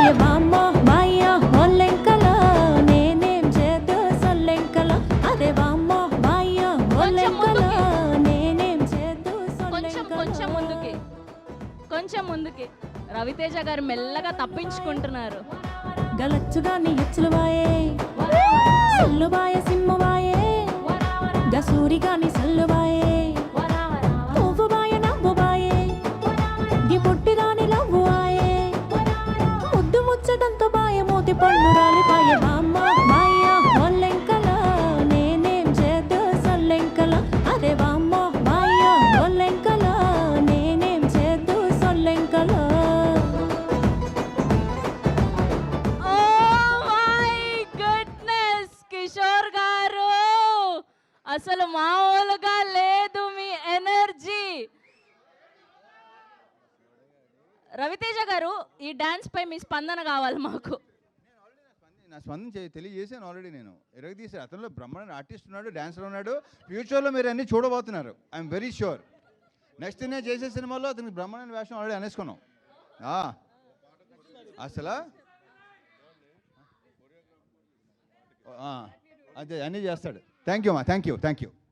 పాయే బామ్మ బాయ్య ఒల్లెంకల నేనేం చేద్దు సొల్లెంకల అదే బామ్మ బాయ్య ఒల్లెంకల నేనేం చేద్దు కొంచెం ముందుకి కొంచెం ముందుకి రవితేజ గారు మెల్లగా తప్పించుకుంటున్నారు. గలచ్చుగా నీ హెచ్చులు బాయే సొల్లు బాయ సిమ్ము బాయే గసూరిగా నీ సొల్లు బాయే పువ్వు బాయ నవ్వు బాయే గి పొట్టిదాని లవ్వు ఆయే ముద్దు ముచ్చటంతో బాయ మూతి పళ్ళు రాలి పాయే బామ్మ బాయ్య ఒల్లెంకల నేనేం చేద్దు సొల్లెంకల అదే బామ్మ బాయ్య ఒల్లెంకల నేనేం చేద్దు సొల్లెంకల. కిషోర్ గారు అసలు మామూలుగా లేదు మీ ఎనర్జీ. రవితేజ గారు ఈ డాన్స్ పై మీ స్పందన కావాలి మాకు. నా స్పందన తెలియజేసాను ఆల్రెడీ. నేను ఎరగదీసాను. అతనిలో బ్రహ్మాండ ఆర్టిస్ట్ ఉన్నాడు, డాన్సర్ ఉన్నాడు. ఫ్యూచర్లో మీరు అన్నీ చూడబోతున్నారు. I'm very sure. నెక్స్ట్ నేను చేసే సినిమాలో అతనికి బ్రహ్మాండ వేషం ఆల్రెడీ అనేసుకున్నాం. అసలు అదే అన్నీ చేస్తాడు. థ్యాంక్ యూ అమ్మా, థ్యాంక్ యూ.